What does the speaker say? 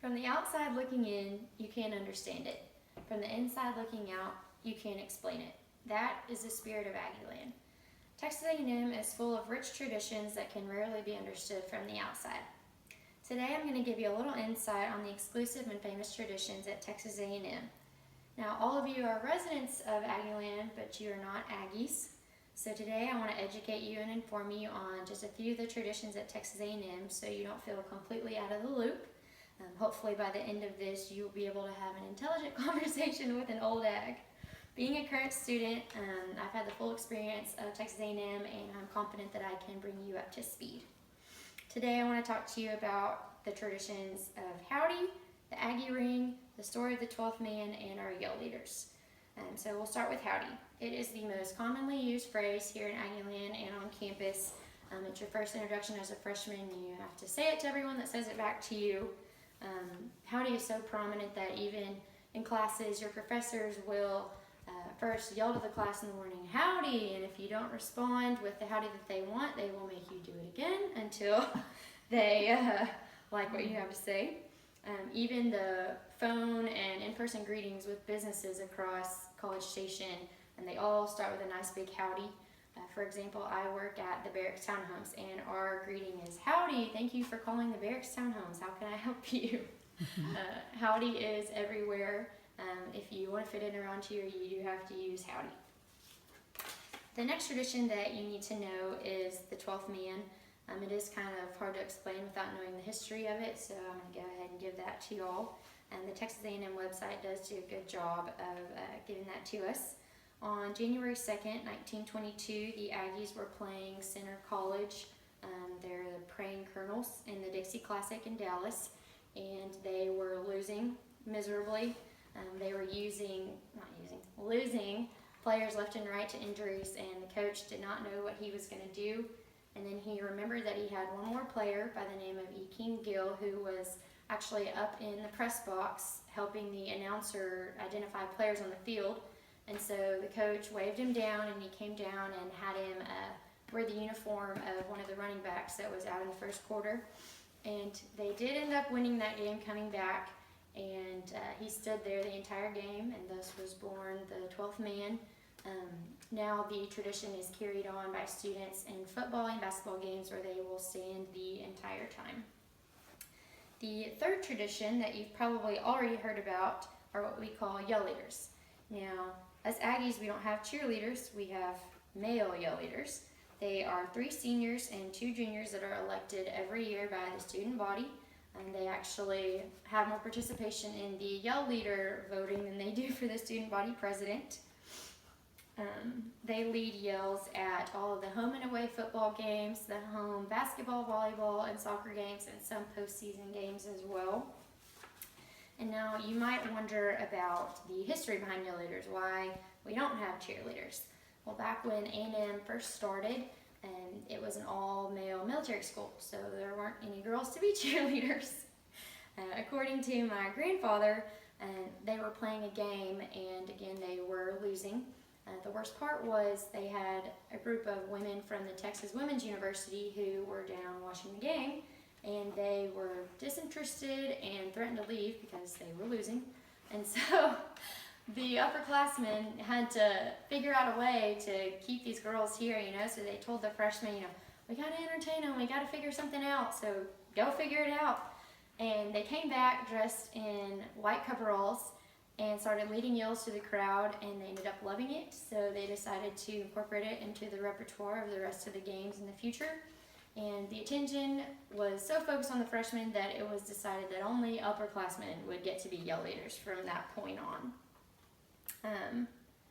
From the outside looking in, you can't understand it. From the inside looking out, you can't explain it. That is the spirit of Aggieland. Texas A&M is full of rich traditions that can rarely be understood from the outside. Today I'm going to give you a little insight on the exclusive and famous traditions at Texas A&M. Now all of you are residents of Aggieland, but you are not Aggies. So today I want to educate you and inform you on just a few of the traditions at Texas A&M so you don't feel completely out of the loop. Hopefully by the end of this you'll be able to have an intelligent conversation with an old Ag. Being a current student, I've had the full experience of Texas A&M and I'm confident that I can bring you up to speed. Today I want to talk to you about the traditions of Howdy, the Aggie Ring, the story of the 12th man, and our Yell Leaders. So we'll start with Howdy. It is the most commonly used phrase here in Aggieland and on campus. It's your first introduction as a freshman. You have to say it to everyone that says it back to you. Howdy is so prominent that even in classes, your professors will first yell to the class in the morning, "Howdy," and if you don't respond with the howdy that they want, they will make you do it again until they like what you have to say. Even the phone and in-person greetings with businesses across College Station, and they all start with a nice big howdy. For example, I work at the Barracks Townhomes, and our greeting is, "Howdy, thank you for calling the Barracks Townhomes. How can I help you?" Howdy is everywhere. If you want to fit it around here, you do have to use howdy. The next tradition that you need to know is the 12th man. It is kind of hard to explain without knowing the history of it, so I'm going to go ahead and give that to y'all. And the Texas A&M website does do a good job of giving that to us. On January 2nd, 1922, the Aggies were playing Center College. They're the Praying Colonels in the Dixie Classic in Dallas, and they were losing miserably. They were losing players left and right to injuries, and the coach did not know what he was going to do. And then he remembered that he had one more player by the name of E. King Gill, who was actually up in the press box helping the announcer identify players on the field. And so the coach waved him down, and he came down and had him wear the uniform of one of the running backs that was out in the first quarter. And they did end up winning that game, coming back, and he stood there the entire game, and thus was born the 12th man. Now the tradition is carried on by students in football and basketball games where they will stand the entire time. The third tradition that you've probably already heard about are what we call Yell Leaders. Now, as Aggies, we don't have cheerleaders, we have male Yell Leaders. They are 3 seniors and 2 juniors that are elected every year by the student body. And they actually have more participation in the Yell Leader voting than they do for the student body president. They lead yells at all of the home and away football games, the home basketball, volleyball, and soccer games, and some postseason games as well. And now you might wonder about the history behind Yell Leaders, why we don't have cheerleaders. Well, back when A&M first started, it was an all-male military school, so there weren't any girls to be cheerleaders. According to my grandfather, they were playing a game, and again, they were losing. The worst part was they had a group of women from the Texas Women's University who were down watching the game, and they were disinterested and threatened to leave because they were losing. And so the upperclassmen had to figure out a way to keep these girls here, so they told the freshmen, "We got to entertain them, we got to figure something out, so go figure it out." And they came back dressed in white coveralls and started leading yells to the crowd, and they ended up loving it, so they decided to incorporate it into the repertoire of the rest of the games in the future. And the attention was so focused on the freshmen that it was decided that only upperclassmen would get to be Yell Leaders from that point on.